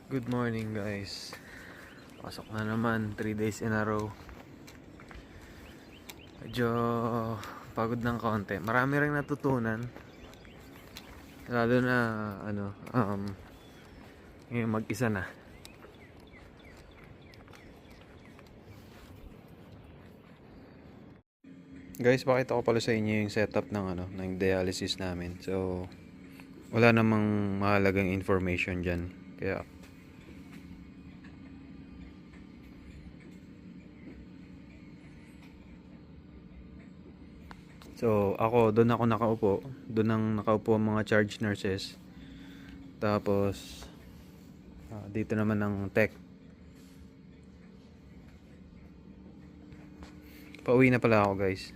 Good morning guys. Pasok na naman 3 days in a row. Medyo pagod ng konti. Marami ring natutunan. Lalo na ngayon mag-isa na. Guys, pakita ko pala sa inyo yung setup ng dialysis namin. So wala namang mahalagang information diyan. Kaya so, doon ako nakaupo. Doon ang nakaupo ang mga charge nurses. Tapos, dito naman ang tech. Pauwi na pala ako, guys.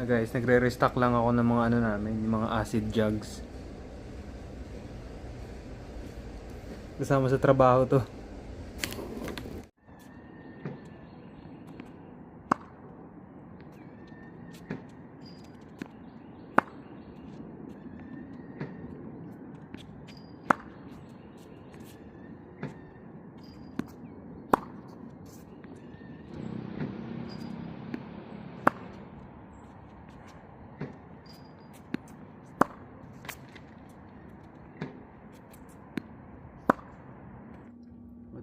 Guys, nagre-restock lang ako ng mga namin, yung mga acid jugs. Kasama sa trabaho to.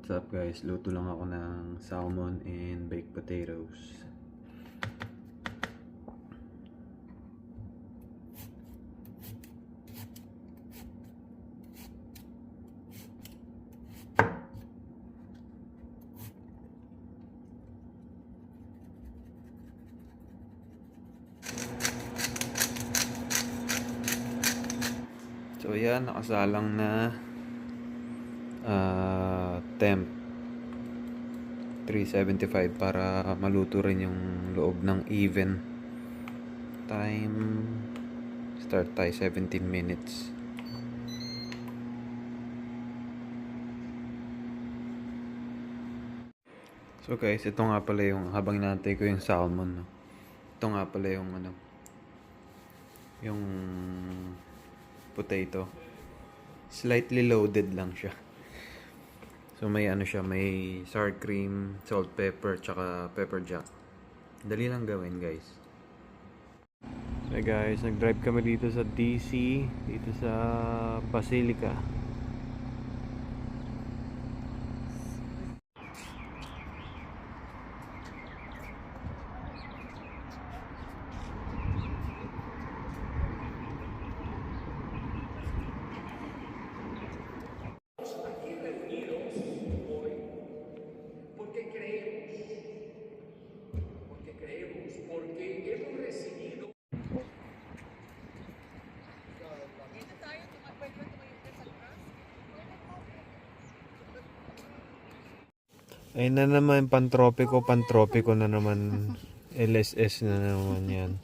What's up guys? Luto lang ako ng salmon and baked potatoes. So yan, nakasalang na temp 375 para maluto rin yung loob ng even time. Start tayo 17 minutes. So guys, ito nga pala yung habang inaantay ko yung salmon, no? Ito nga pala yung yung potato. Slightly loaded lang siya. So may siya, may sour cream, salt, pepper, tsaka pepper jack. Dali lang gawin guys. So guys, nag-drive kami dito sa DC, dito sa Basilica. Ayun na naman, pantropiko na naman. LSS na naman yan.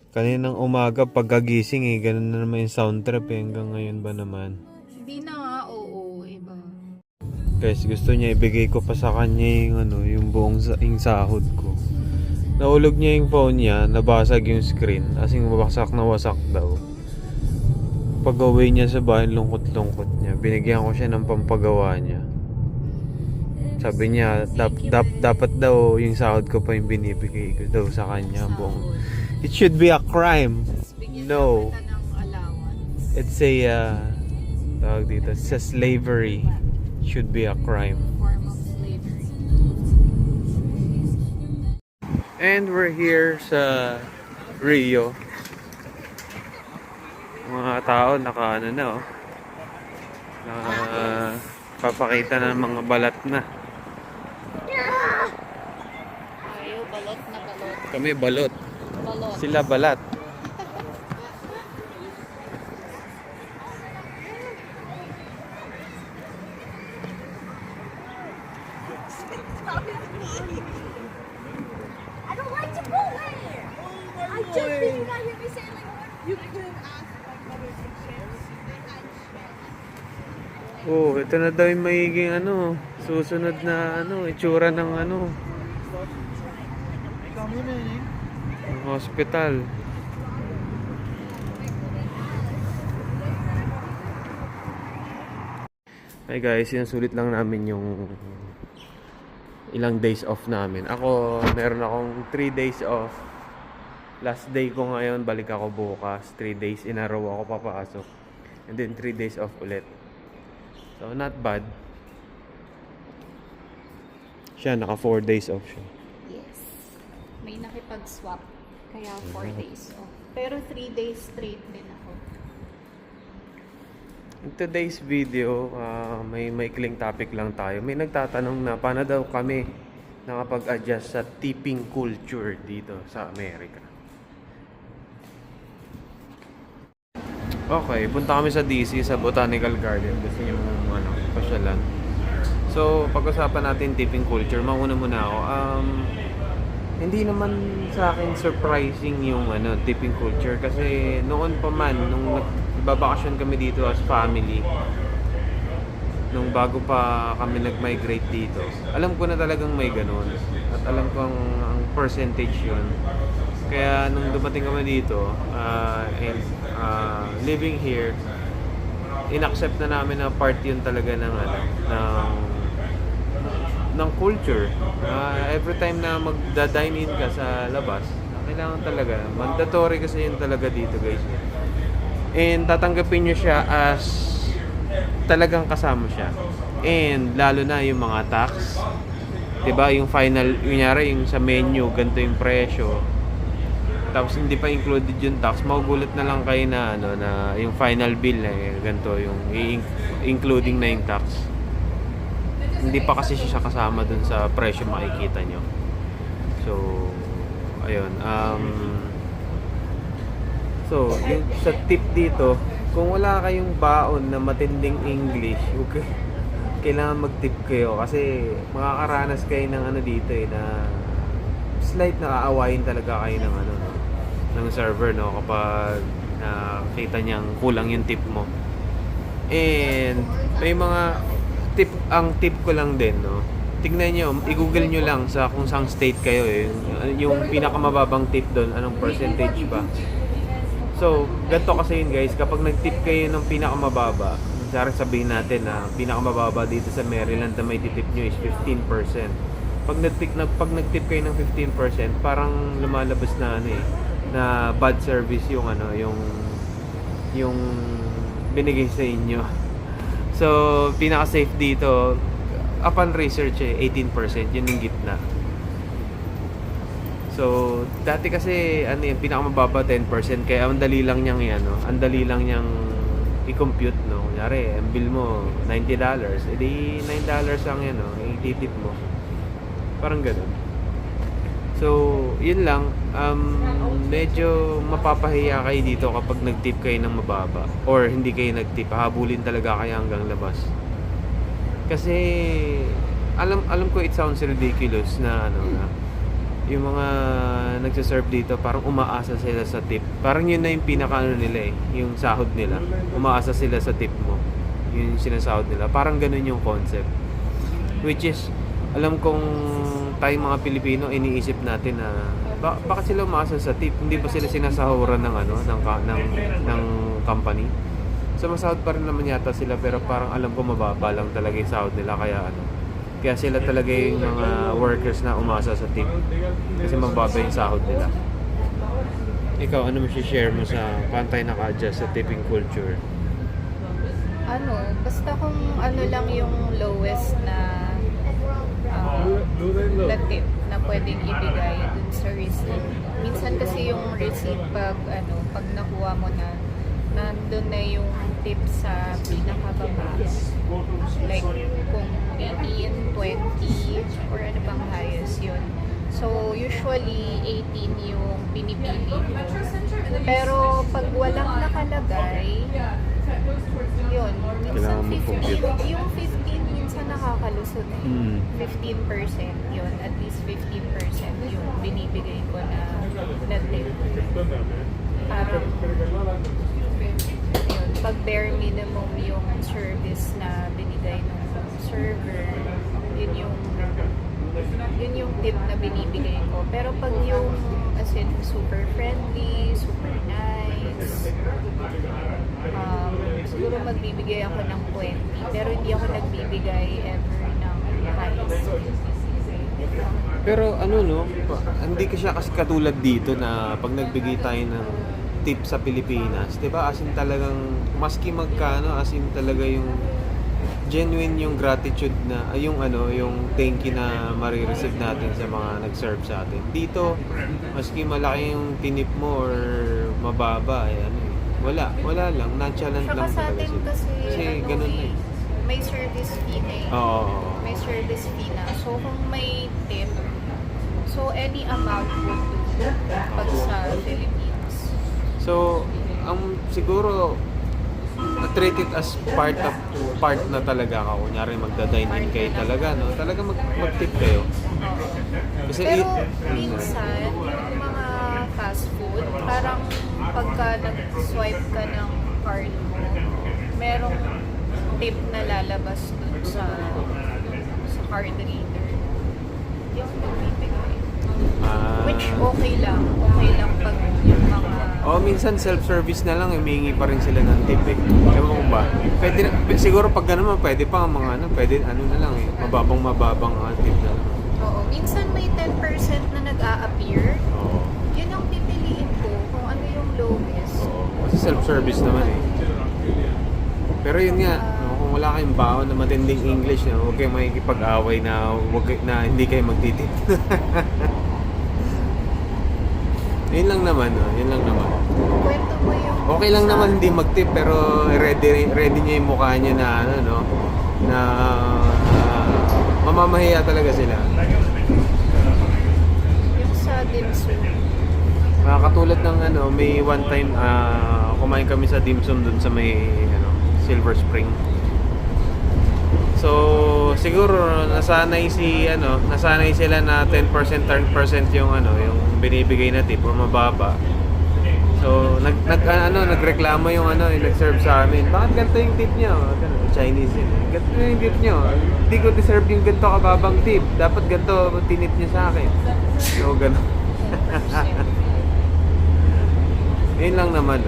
Kaninang umaga, pagkagising ganun na naman yung sound trip hanggang ngayon ba naman? Hindi na nga, oo, iba. Guys, gusto niya ibigay ko pa sa kanya yung buong yung sahod ko. Naulog niya yung phone niya, nabasag yung screen, asing wasak na wasak daw. Pag-uwi niya sa bahay, lungkot-lungkot niya. Binigyan ko siya ng pampagawa niya. Sabi niya, dapat daw yung sahod ko pa yung binibigay ko daw sa kanya. Buong. It should be a crime. No. It's a, tawag dito, it's a slavery. It should be a crime. Form of slavery. And we're here sa Rio. Mga tao naka na papakita na ng mga balat na. Ayaw, balot na balot. Kami balot. Balot. Sila balat. I don't like to go there. I just figured out here. They say like you could ask like other sections. Oh, ito na daw yung magiging ano, susunod na ano, itsura ng ano, ng hospital. Hi guys, sinusulit lang namin yung ilang days off namin. Ako, meron akong 3 days off. Last day ko ngayon, balik ako bukas. 3 days in a row ako papasok. And then 3 days off ulit. So, not bad. Siya, naka 4 days off siya. Yes. May nakipag-swap. Kaya 4 days off. Pero 3 days straight din ako. In today's video, may maikling topic lang tayo. May nagtatanong na paano daw kami nakapag-adjust sa tipping culture dito sa Amerika. Okay, punta kami sa DC, sa Botanical Garden. Gusto niyo ano, pasyalan. So, pag-usapan natin tipping culture, mauna muna ako. Hindi naman sa akin surprising yung ano, tipping culture kasi noon pa man, nung nagbabakasyon kami dito as family, nung bago pa kami nag-migrate dito, alam ko na talagang may ganun. At alam ko ang percentage yun. Kaya nung dumating kami dito, and living here, inaccept na namin na part yun talaga ng ano, ng culture. Every time na magda-dine in ka sa labas, kailangan talaga, mandatory kasi yun talaga dito guys. And tatanggapin nyo siya as talagang kasama siya. And lalo na yung mga tax, 'di ba? Yung final, kunyari yung sa menu, ganito yung presyo. Tapos hindi pa included yung tax, magugulat na lang kayo na ano na yung final bill ganito yung including na yung tax. Hindi pa kasi siya kasama dun sa presyo makikita nyo. So ayun, so yung sa tip dito, kung wala kayong baon na matinding English, okay, kailangan mag-tip kayo kasi makakaranas kayo ng ano dito na slight na aawayin talaga kayo ng ano ng server kapag nakita niyang kulang yung tip mo. And may mga tip, ang tip ko lang din tignan niyo, i-google niyo lang sa kung saang state kayo yung pinakamababang tip doon, anong percentage ba. So, ganito kasi yun guys, kapag nag-tip kayo ng pinakamababa, sabihin natin na pinakamababa dito sa Maryland na may titip nyo is 15%. Pag nag-tip kayo ng 15%, parang lumalabas na na bad service yung yung binigay sa inyo. So, pinaka-safe dito, upon research 18%, yun yung gitna. So, dati kasi yung pinakamababa 10%, kaya ang dali lang niyang i-compute, Kunyari, ang bill mo $90, edi $9 ang i-tip mo. Parang gano'n. So, yun lang. Medyo mapapahiya kayo dito kapag nag-tip kayo ng mababa or hindi kayo nag-tip, habulin talaga kayo hanggang labas. Kasi alam ko it sounds ridiculous na yung mga nagse-serve dito parang umaasa sila sa tip. Parang yun na yung nila yung sahod nila. Umaasa sila sa tip mo. Yung sinasahod nila. Parang ganun yung concept. Which is, alam kong tayong mga Pilipino iniisip natin na bakit sila umaasa sa tip? Hindi ba sila sinasahuran ng company? So masahod pa rin naman yata sila, pero parang alam ko mababa lang talaga yung sahod nila, kaya sila talaga yung mga workers na umasa sa tip kasi mababa yung sahod nila. Ikaw, ano mo share mo sa pantay naka-adjust sa tipping culture? Basta kung lang yung lowest na tip na pwedeng ibigay dun sa receipt. Minsan kasi yung receipt pag nakuha mo na, nandun na yung tip sa pinakababa. Like kung 18, 20, or ano bang highest yun. So, usually 18 yung pinipili mo. Pero pag walang nakalagay, yun. Minsan 15, yung 15 minsan nakakalusot 15% yun. At least 15% yung binibigay ko na tip. pag bare minimum yung service na binigay ng server, yun yung tip na binibigay ko. Pero pag yung as in super friendly, super nice, siguro magbibigay ako ng 20, pero hindi ako nagbibigay ever ng highest. Pero ano no, hindi ka siya kasi katulad dito na pag nagbigay tayo ng tip sa Pilipinas, 'di ba? As in talagang maski magkano, as in talaga yung genuine yung gratitude na yung yung thank you na marireceive natin sa mga nag-serve sa atin. Dito, maski malaki yung tinip mo or mababa, wala lang, nonchalant Saka lang sa talaga atin sila. kasi, Ganun eh. may service fee na eh. Oo. May service fee na. So, kung may tip, so any amount would do pag sa Philippines. So, siguro treat it as part na talaga ka. Kunyari magda-dine in kayo talaga, no? Talaga mag-tip kayo. Kasi Pero minsan, yung mga fast food, parang pagka nag-swipe ka ng card mo, merong tip na lalabas dun sa card reader. Hindi ako nagbibigay. Which okay lang pag yung mga... minsan self-service na lang, humihingi pa rin sila ng tip eh. Ewan ko ba? Pwede, siguro pag gano'n pwede pa ang mga pwede na lang eh. Mababang tip na lang. Oo, minsan may 10% na nag-a-appear. Oo. Yun ang pipiliin ko kung ano yung lowest. Kasi self-service naman eh. Pero yun nga, kung wala kayong baon na matinding English, huwag kayong makikipag-away na hindi kayo magtitip. Yun lang naman. Kwento mo yung... Okay lang naman hindi mag-tip pero ready niya yung mukha niya na na mamamahiya talaga sila. Yung sa dim sum. Katulad ng may one time kumain kami sa dim sum dun sa may Silver Spring. So siguro nasanay sila na 10% yung yung binibigay na tip o mababa. So nagreklamo yung nag-serve sa amin. Bakit ganito yung tip niyo? Chinese yun. Ganito yung tip niyo. Hindi ko deserve yung ganito kababang tip. Dapat ganito tinip niyo sa akin. So gano'n. Yun lang naman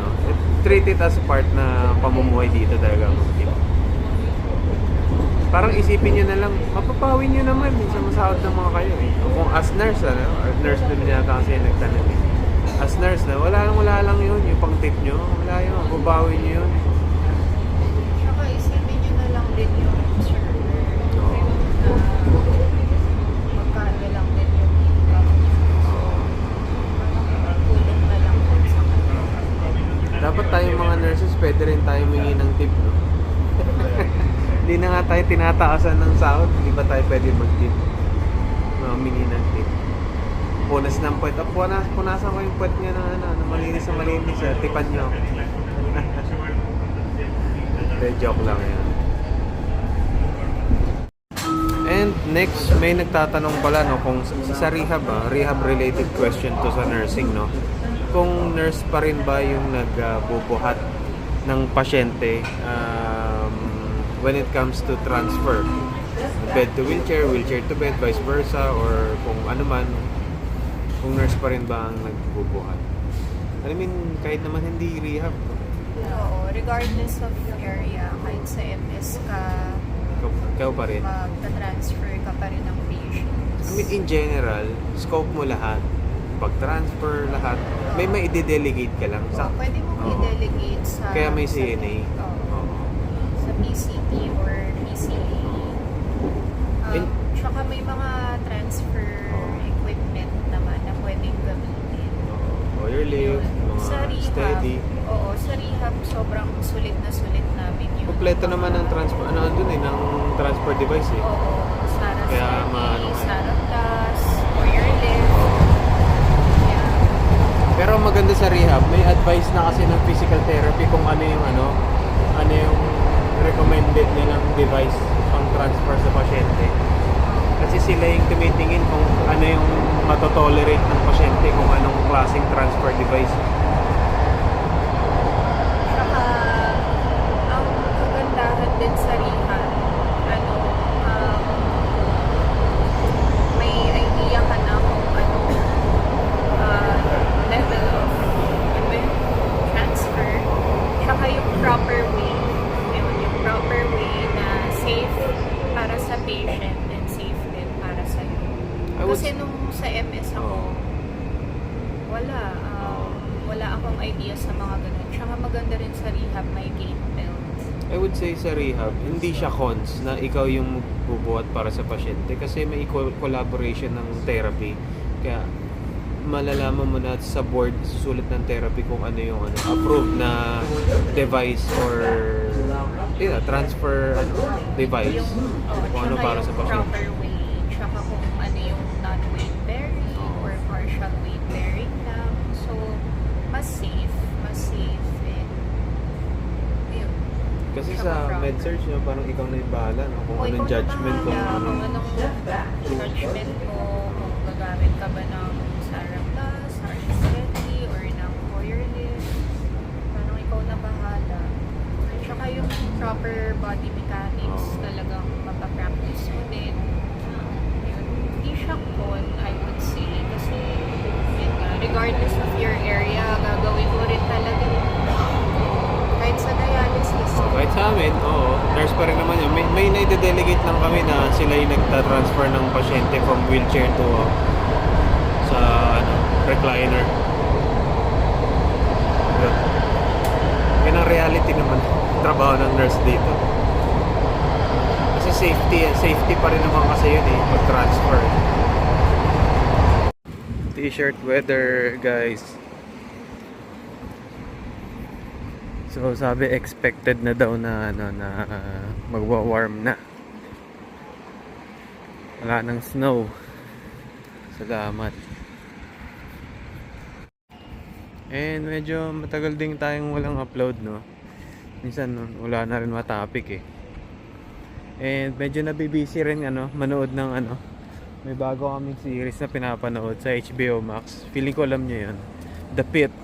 treat it as part na pamumuhay dito talaga mag-tip. Parang isipin nyo na lang, mapapawin nyo naman minsan masahod ng mga kayo eh. O kung as nurse or nurse din yata kasi nagtanong eh. As nurse na, wala lang yun, yung pang tip nyo, wala yun, mapapawin nyo yun. Saka isipin nyo na lang din yung server. Magkano lang din yung income nyo. Parang tulong na lang din sa kanila. Dapat tayong mga nurses, pwede rin tayo mingi ng tip, no? Hindi na nga tayo tinataasan ng sahod, hindi ba tayo pwede mag-tip? Mingi ng tip. Punas ng puwet. Punasan ko yung puwet niya na malinis tipan niyo. Joke lang yan. And next, may nagtatanong pala kung sa rehab rehab related question to sa nursing kung nurse pa rin ba yung nagbubuhat ng pasyente when it comes to transfer bed to wheelchair to bed, vice versa, or kung ano man, kung nurse pa rin ba ang nagbubuhat. I mean, kahit naman hindi rehab. Oo, regardless of area, kahit sa MS ka, Ikaw pa rin. magta-transfer ka pa rin ng patients. I mean, in general, scope mo lahat. Pag-transfer lahat, may i-delegate ka lang. Pwede mo i-delegate sa... Kaya may CNA. Sa PCT or PCA. Tsaka may mga transfer equipment naman na pwedeng gamitin. Oil lift, Sa mga rehab, steady. Oo, sa rehab sobrang sulit namin yung... Kompleto naman ng transfer, ng transfer device eh. Oo, Sara Kaya Steady, Sara Plus, Oil lift. Yeah. Pero maganda sa rehab, may advice na kasi ng physical therapy kung ano yung recommended nilang device pang transfer sa pasyente. Kasi sila yung tumitingin kung ano yung matotolerate ng pasyente, kung anong klaseng transfer device. Saka maganda rin sa rehab, may gait belt. I would say sa rehab, hindi siya cons na ikaw yung bubuhat para sa pasyente kasi may collaboration ng therapy. Kaya malalaman mo na sa board susulat ng therapy kung ano yung approved na device or transfer device kung ano Tsaka para sa yung pasyente. proper way, tsaka kung ano yung non-weight bearing or partial weight bearing lang. So, mas safe and yun. Kasi Tsaka sa proper. med-search nyo, parang ikaw na yung bahala, no? Kung O, anong ikaw na judgment, kung bahala, anong... kung anong judgment mo, kung gagamit ka ba ng Saraplas, Arcetti, or ng Hoyer lift. Parang ikaw na bahala. Tsaka yung proper body mechanics Oo. talagang mapapractice mo din. Yun. Hindi siya con, I would say. Kasi, yun nga, regardless of your area, gagawin mo rin talaga. Kahit sa dialysis. Kahit sa amin, oo, nurse pa rin naman yun. May na-delegate lang kami na sila yung nagta-transfer ng pasyente from wheelchair to sa recliner. Yun. Yan ang reality naman trabaho ng nurse dito. Kasi safety pa rin naman kasi yun pag-transfer. T-shirt weather, guys. So sabi expected na daw na magwa-warm na. Wala nang snow. Salamat. And medyo matagal din tayong walang upload, no. Minsan wala na rin ma-topic eh. And medyo nabibisi rin manood ng may bago kaming series na pinapanood sa HBO Max. Feeling ko alam niyo 'yun. The Pit.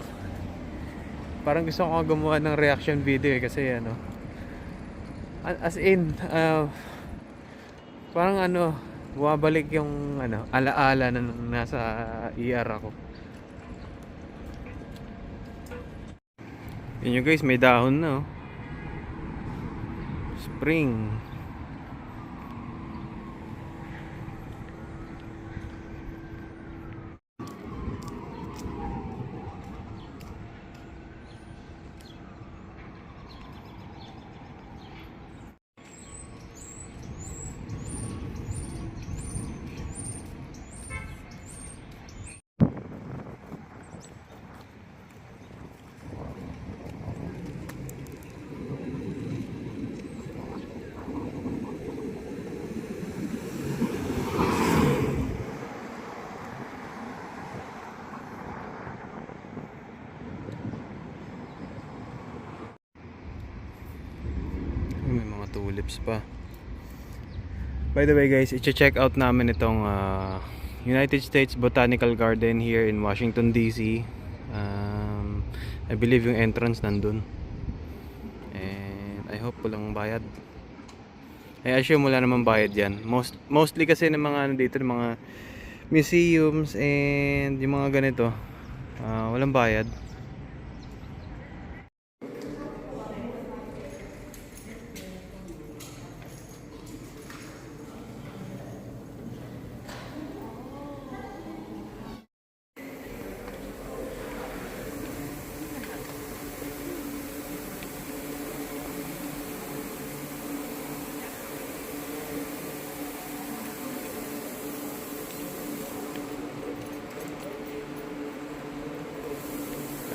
Parang gusto ko gumawa ng reaction video kasi as in parang bumabalik yung alaala na nasa ER ako. Yun guys, may dahon na Spring. May mga tulips pa. By the way guys, i-check out namin itong United States Botanical Garden here in Washington DC. I believe yung entrance nandun. And I hope walang bayad. I assume wala naman bayad yan. Mostly kasi ng mga dito, ng mga museums and yung mga ganito, walang bayad.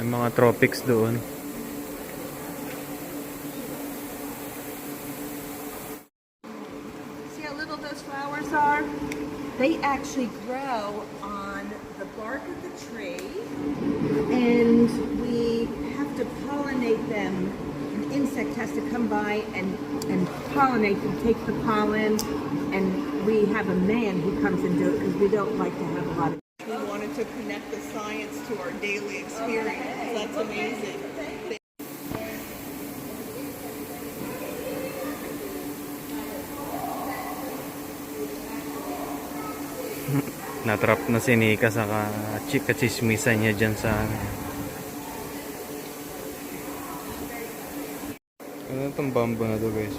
May mga tropics doon. See how little those flowers are? They actually grow on the bark of the tree, and we have to pollinate them. An insect has to come by and pollinate them, take the pollen, and we have a man who comes and do it because we don't like to have a lot of. We wanted to connect the science to our daily experience. That's amazing. Natrap na si Nika sa kachismisan niya dyan sa ano itong bamboo na to guys.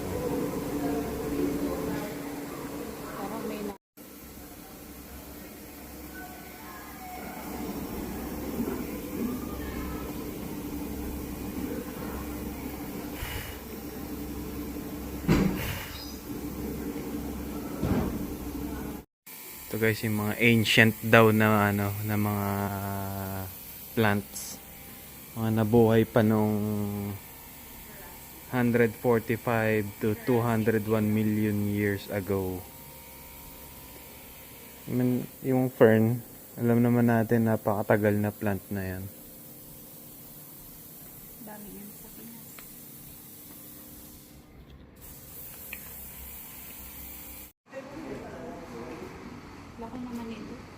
guys yung mga ancient daw na ano na mga plants. Mga nabuhay pa nung 145 to 201 million years ago. Yung fern, alam naman natin napakatagal na plant na yan. Dami yan sa Pinas. Laki naman ito.